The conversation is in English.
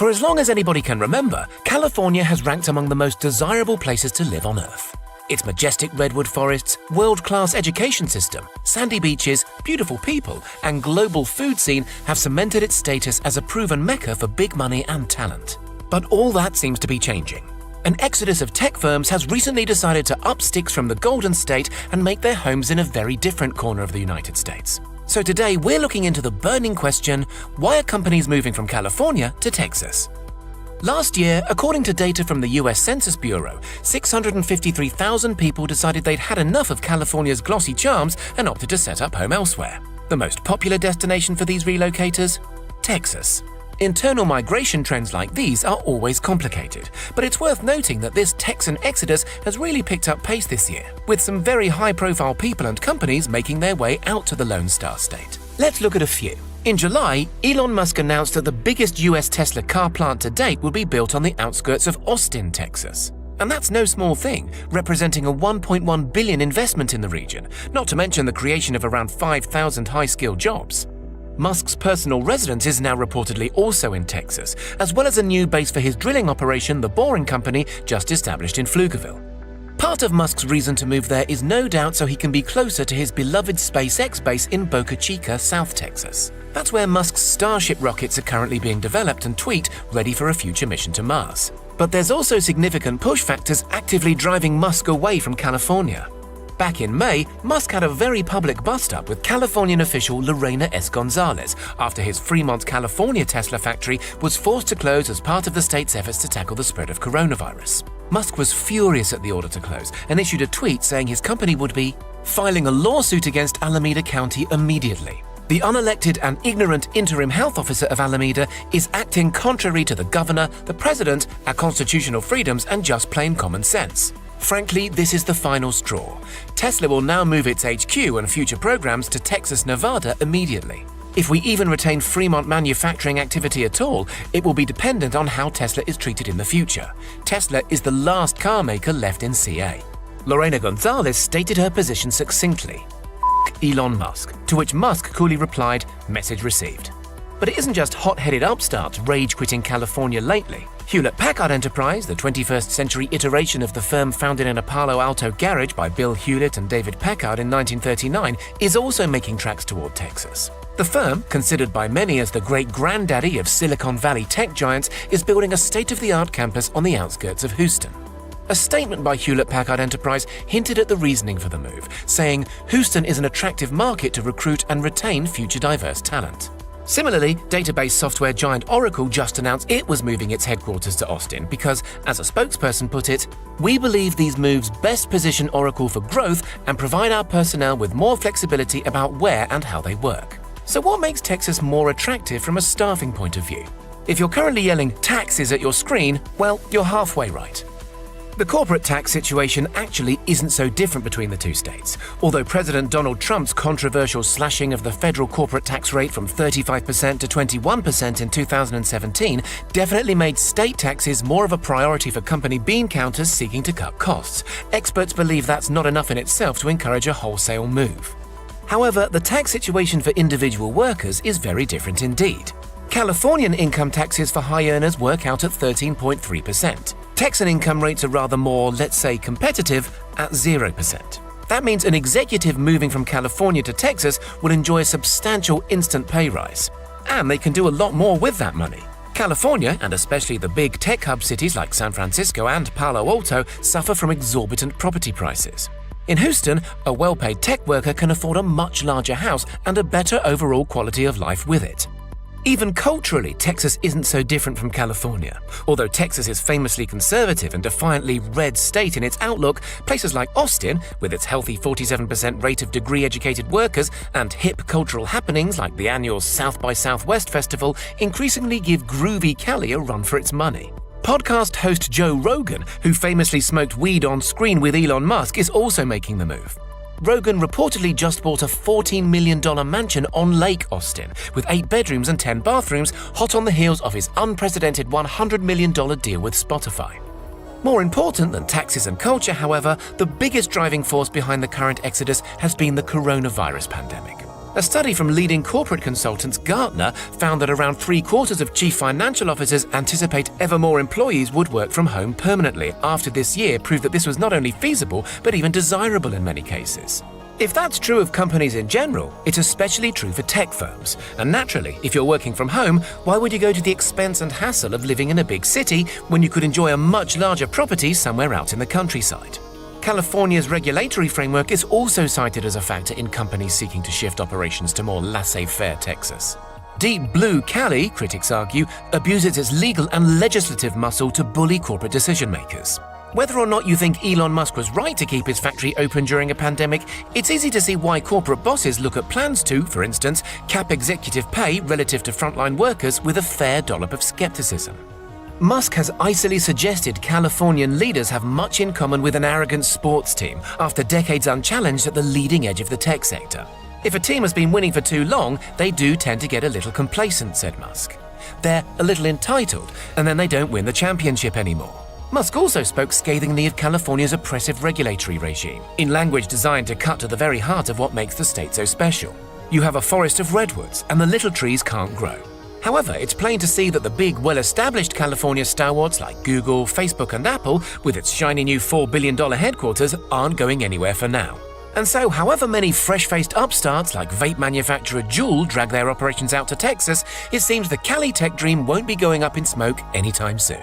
For as long as anybody can remember, California has ranked among the most desirable places to live on Earth. Its majestic redwood forests, world-class education system, sandy beaches, beautiful people, and global food scene have cemented its status as a proven mecca for big money and talent. But all that seems to be changing. An exodus of tech firms has recently decided to up sticks from the Golden State and make their homes in a very different corner of the United States. So today we're looking into the burning question, why are companies moving from California to Texas? Last year, according to data from the US Census Bureau, 653,000 people decided they'd had enough of California's glossy charms and opted to set up home elsewhere. The most popular destination for these relocators? Texas. Internal migration trends like these are always complicated, but it's worth noting that this Texan exodus has really picked up pace this year, with some very high-profile people and companies making their way out to the Lone Star State. Let's look at a few. In July, Elon Musk announced that the biggest US Tesla car plant to date will be built on the outskirts of Austin, Texas. And that's no small thing, representing a $1.1 billion investment in the region, not to mention the creation of around 5,000 high-skilled jobs. Musk's personal residence is now reportedly also in Texas, as well as a new base for his drilling operation, the Boring Company, just established in Pflugerville. Part of Musk's reason to move there is no doubt so he can be closer to his beloved SpaceX base in Boca Chica, South Texas. That's where Musk's Starship rockets are currently being developed and tweaked, ready for a future mission to Mars. But there's also significant push factors actively driving Musk away from California. Back in May, Musk had a very public bust-up with Californian official Lorena S. Gonzalez after his Fremont, California Tesla factory was forced to close as part of the state's efforts to tackle the spread of coronavirus. Musk was furious at the order to close and issued a tweet saying his company would be filing a lawsuit against Alameda County immediately. The unelected and ignorant interim health officer of Alameda is acting contrary to the governor, the president, our constitutional freedoms, and just plain common sense. Frankly, this is the final straw. Tesla will now move its HQ and future programs to Texas, Nevada immediately. If we even retain Fremont manufacturing activity at all, it will be dependent on how Tesla is treated in the future. Tesla is the last car maker left in CA. Lorena Gonzalez stated her position succinctly. Elon Musk, to which Musk coolly replied, "Message received." But it isn't just hot-headed upstarts rage-quitting California lately. Hewlett-Packard Enterprise, the 21st century iteration of the firm founded in a Palo Alto garage by Bill Hewlett and David Packard in 1939, is also making tracks toward Texas. The firm, considered by many as the great granddaddy of Silicon Valley tech giants, is building a state-of-the-art campus on the outskirts of Houston. A statement by Hewlett-Packard Enterprise hinted at the reasoning for the move, saying Houston is an attractive market to recruit and retain future diverse talent. Similarly, database software giant Oracle just announced it was moving its headquarters to Austin because, as a spokesperson put it, "We believe these moves best position Oracle for growth and provide our personnel with more flexibility about where and how they work." So what makes Texas more attractive from a staffing point of view? If you're currently yelling taxes at your screen, well, you're halfway right. The corporate tax situation actually isn't so different between the two states, although President Donald Trump's controversial slashing of the federal corporate tax rate from 35% to 21% in 2017 definitely made state taxes more of a priority for company bean counters seeking to cut costs. Experts believe that's not enough in itself to encourage a wholesale move. However, the tax situation for individual workers is very different indeed. Californian income taxes for high earners work out at 13.3%. Texan income rates are rather more, let's say, competitive at 0%. That means an executive moving from California to Texas will enjoy a substantial instant pay rise. And they can do a lot more with that money. California, and especially the big tech hub cities like San Francisco and Palo Alto, suffer from exorbitant property prices. In Houston, a well-paid tech worker can afford a much larger house and a better overall quality of life with it. Even culturally, Texas isn't so different from California. Although Texas is famously conservative and defiantly red state in its outlook, places like Austin, with its healthy 47% rate of degree-educated workers and hip cultural happenings like the annual South by Southwest Festival, increasingly give groovy Cali a run for its money. Podcast host Joe Rogan, who famously smoked weed on screen with Elon Musk, is also making the move. Rogan reportedly just bought a $14 million mansion on Lake Austin, with 8 bedrooms and 10 bathrooms, hot on the heels of his unprecedented $100 million deal with Spotify. More important than taxes and culture, however, the biggest driving force behind the current exodus has been the coronavirus pandemic. A study from leading corporate consultants Gartner found that around 3/4 of chief financial officers anticipate ever more employees would work from home permanently after this year proved that this was not only feasible but even desirable in many cases. If that's true of companies in general, it's especially true for tech firms. And naturally, if you're working from home, why would you go to the expense and hassle of living in a big city when you could enjoy a much larger property somewhere out in the countryside? California's regulatory framework is also cited as a factor in companies seeking to shift operations to more laissez-faire Texas. Deep Blue Cali, critics argue, abuses its legal and legislative muscle to bully corporate decision-makers. Whether or not you think Elon Musk was right to keep his factory open during a pandemic, it's easy to see why corporate bosses look at plans to, for instance, cap executive pay relative to frontline workers with a fair dollop of skepticism. Musk has icily suggested Californian leaders have much in common with an arrogant sports team after decades unchallenged at the leading edge of the tech sector. If a team has been winning for too long, they do tend to get a little complacent, said Musk. They're a little entitled, and then they don't win the championship anymore. Musk also spoke scathingly of California's oppressive regulatory regime, in language designed to cut to the very heart of what makes the state so special. You have a forest of redwoods, and the little trees can't grow. However, it's plain to see that the big, well-established California stalwarts like Google, Facebook, and Apple, with its shiny new $4 billion headquarters, aren't going anywhere for now. And so, however many fresh-faced upstarts like vape manufacturer Juul drag their operations out to Texas, it seems the Cali tech dream won't be going up in smoke anytime soon.